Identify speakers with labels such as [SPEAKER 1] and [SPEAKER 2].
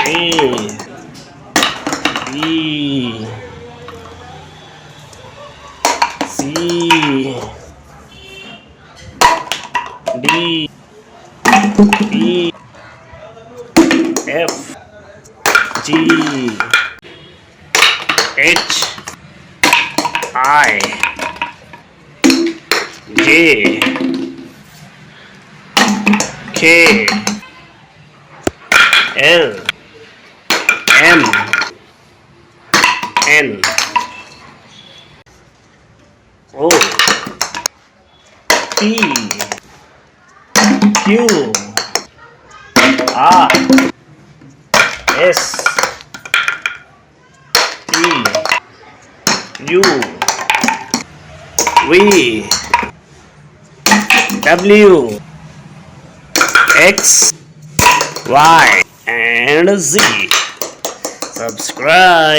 [SPEAKER 1] B C D E F G H I J K L M N O P Q R S T U V W X Y and Z. Subscribe.